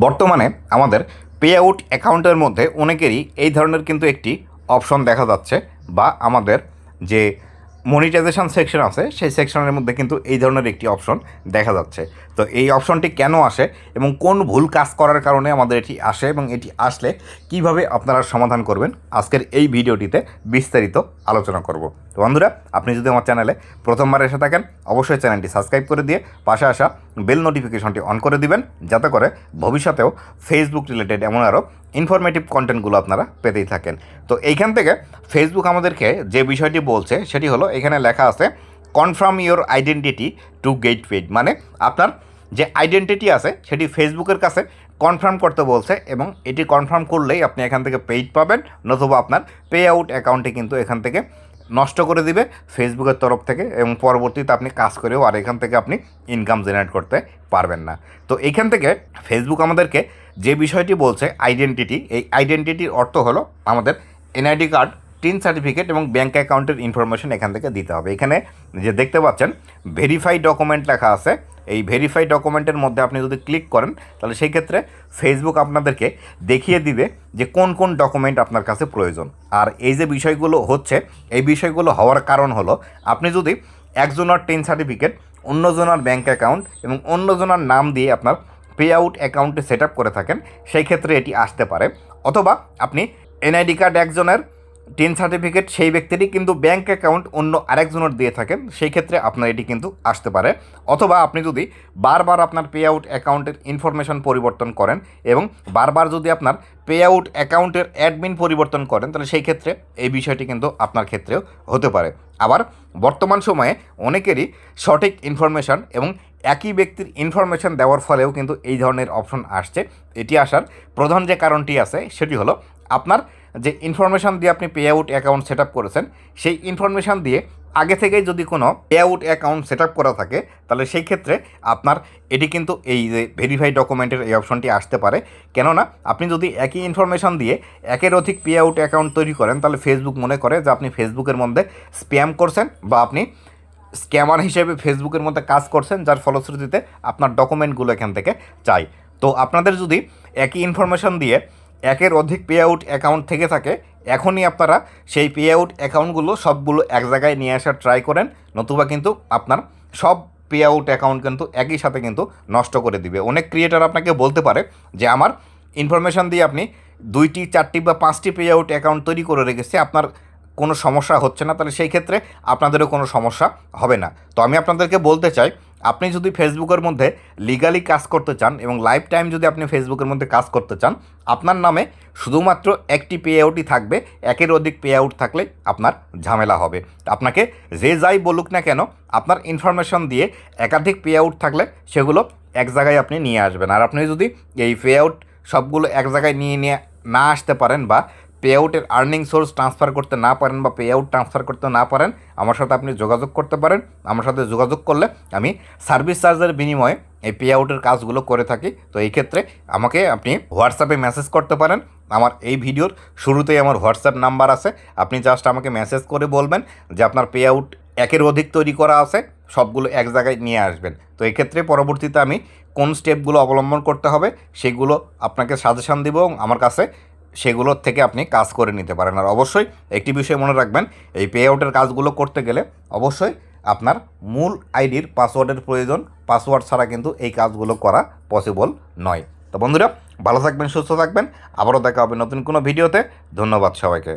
বর্তমানে আমাদের pay out অ্যাকাউন্টের মধ্যে অনেকেরই এই ধরনের কিন্তু একটি অপশন দেখা যাচ্ছে, বা আমাদের যে মনিটাইজেশন সেকশন আছে সেই সেকশনের মধ্যে কিন্তু এই ধরনের একটি অপশন দেখা যাচ্ছে। তো এই অপশনটি কেন আসে এবং কোন ভুল কাজ করার কারণে আমাদের এটি আসে এবং এটি আসলে কিভাবে আপনারা সমাধান করবেন, আজকের এই ভিডিওটিতে বিস্তারিত আলোচনা করব। তো বন্ধুরা, আপনি যদি আমার চ্যানেলে প্রথমবার এসে থাকেন অবশ্যই চ্যানেলটি সাবস্ক্রাইব করে দিয়ে পাশে আসা বেল নোটিফিকেশনটি অন করে দিবেন, যাতে করে ভবিষ্যতেও ফেসবুক রিলেটেড এমন আরও ইনফরমেটিভ কন্টেন্টগুলো আপনারা পেতেই থাকেন। তো এইখান থেকে ফেসবুক আমাদেরকে যে বিষয়টি বলছে সেটি হলো, এখানে লেখা আছে confirm your identity to get paid, মানে আপনার যে আইডেন্টিটি আছে সেটি ফেসবুকের কাছে কনফার্ম করতে বলছে, এবং এটি কনফার্ম করলেই আপনি এখান থেকে পেইড পাবেন, নতুবা আপনার পে আউট অ্যাকাউন্টে কিন্তু এখান থেকে নষ্ট করে দিবে ফেসবুকের তরফ থেকে, এবং পরবর্তীতে আপনি কাজ করেও আর এখান থেকে আপনি ইনকাম জেনারেট করতে পারবেন না। তো এইখান থেকে ফেসবুক আমাদেরকে যে বিষয়টি বলছে আইডেন্টিটি, এই আইডেন্টিটির অর্থ হলো আমাদের এনআইডি কার্ড, টিন সার্টিফিকেট এবং ব্যাঙ্ক অ্যাকাউন্টের ইনফরমেশন এখান থেকে দিতে হবে। এখানে যে দেখতে পাচ্ছেন ভেরিফাই ডকুমেন্ট লেখা আছে, এই ভেরিফাই ডকুমেন্টের মধ্যে আপনি যদি ক্লিক করেন তাহলে সেই ক্ষেত্রে ফেসবুক আপনাদেরকে দেখিয়ে দিবে যে কোন কোন ডকুমেন্ট আপনার কাছে প্রয়োজন। আর এই যে বিষয়গুলো হচ্ছে, এই বিষয়গুলো হওয়ার কারণ হলো, আপনি যদি একজনের টিন সার্টিফিকেট, অন্যজনের ব্যাঙ্ক অ্যাকাউন্ট এবং অন্যজনের নাম দিয়ে আপনার পে আউট অ্যাকাউন্টে সেট আপ করে থাকেন, সেই ক্ষেত্রে এটি আসতে পারে। অথবা আপনি এনআইডি কার্ড একজনের, টিন সার্টিফিকেট সেই ব্যক্তিরই, কিন্তু ব্যাঙ্ক অ্যাকাউন্ট অন্য আরেকজনের দিয়ে থাকেন, সেই ক্ষেত্রে আপনার এটি কিন্তু আসতে পারে। অথবা আপনি যদি বারবার আপনার পে আউট অ্যাকাউন্টের ইনফরমেশন পরিবর্তন করেন এবং বারবার যদি আপনার পে আউট অ্যাকাউন্টের অ্যাডমিন পরিবর্তন করেন, তাহলে সেই ক্ষেত্রে এই বিষয়টি কিন্তু আপনার ক্ষেত্রেও হতে পারে। আবার বর্তমান সময়ে অনেকেরই সঠিক ইনফরমেশন এবং একই ব্যক্তির ইনফরমেশন দেওয়ার ফলেও কিন্তু এই ধরনের অপশন আসছে। এটি আসার প্রধান যে কারণটি আছে সেটি হলো, আপনার যে ইনফরমেশান দিয়ে আপনি pay out account set up করেছেন, সেই ইনফরমেশান দিয়ে আগে থেকেই যদি কোনো pay out account set up করা থাকে, তাহলে সেই ক্ষেত্রে আপনার এটি কিন্তু এই যে ভেরিফাই ডকুমেন্টের এই অপশনটি আসতে পারে। কেননা আপনি যদি একই ইনফরমেশান দিয়ে একের অধিক পে আউট অ্যাকাউন্ট তৈরি করেন, তাহলে ফেসবুক মনে করে যে আপনি ফেসবুকের মধ্যে স্প্যাম করছেন, বা আপনি স্ক্যামার হিসেবে ফেসবুকের মধ্যে কাজ করছেন, যার ফলশ্রুতিতে আপনার ডকুমেন্টগুলো এখান থেকে চাই। তো আপনাদের যদি একই ইনফরমেশান দিয়ে একের অধিক পে আউট অ্যাকাউন্ট থেকে থাকে, এখনই আপনারা সেই পে আউট অ্যাকাউন্টগুলো সবগুলো এক জায়গায় নিয়ে আসার ট্রাই করেন, নতুবা কিন্তু আপনার সব পে আউট অ্যাকাউন্ট কিন্তু একই সাথে কিন্তু নষ্ট করে দিবে। অনেক ক্রিয়েটার আপনাকে বলতে পারে যে আমার ইনফরমেশান দিয়ে আপনি 2টি 4টি বা 5টি পে আউট অ্যাকাউন্ট তৈরি করে রেখেছে, আপনার কোনো সমস্যা হচ্ছে না, তাহলে সেই ক্ষেত্রে আপনাদেরও কোনো সমস্যা হবে না। তো আমি আপনাদেরকে বলতে চাই, আপনি যদি ফেসবুকের মধ্যে লিগালি কাজ করতে চান এবং লাইফ টাইম যদি আপনি ফেসবুকের মধ্যে কাজ করতে চান, আপনার নামে শুধুমাত্র একটি পে আউটই থাকবে, একের অধিক পে আউট থাকলে আপনার ঝামেলা হবে। আপনাকে যে যাই বলুক না কেন, আপনার ইনফরমেশন দিয়ে একাধিক পে আউট থাকলে সেগুলো এক জায়গায় আপনি নিয়ে আসবেন। আর আপনি যদি এই পে আউট সবগুলো এক জায়গায় নিয়ে না আসতে পারেন, বা পে আউটের আর্নিং সোর্স ট্রান্সফার করতে না পারেন, বা পে আউট ট্রান্সফার করতে না পারেন, আমার সাথে আপনি যোগাযোগ করতে পারেন। আমার সাথে যোগাযোগ করলে আমি সার্ভিস চার্জের বিনিময়ে এই পে আউটের কাজগুলো করে থাকি। তো এই ক্ষেত্রে আমাকে আপনি হোয়াটসঅ্যাপে মেসেজ করতে পারেন। আমার এই ভিডিওর শুরুতেই আমার হোয়াটসঅ্যাপ নাম্বার আছে, আপনি জাস্ট আমাকে মেসেজ করে বলবেন যে আপনার পে আউট একের অধিক তৈরি করা আছে, সবগুলো এক জায়গায় নিয়ে আসবেন। তো এই ক্ষেত্রে পরবর্তীতে আমি কোন স্টেপগুলো অবলম্বন করতে হবে সেগুলো আপনাকে সাজেশান দেব, এবং আমার কাছে সেগুলোর থেকে আপনি কাজ করে নিতে পারেন। আর অবশ্যই একটি বিষয় মনে রাখবেন, এই পে আউটের কাজগুলো করতে গেলে অবশ্যই আপনার মূল আইডির পাসওয়ার্ডের প্রয়োজন। পাসওয়ার্ড ছাড়া কিন্তু এই কাজগুলো করা পসিবল নয়। তো বন্ধুরা, ভালো থাকবেন, সুস্থ থাকবেন, আবারও দেখা হবে নতুন কোনো ভিডিওতে। ধন্যবাদ সবাইকে।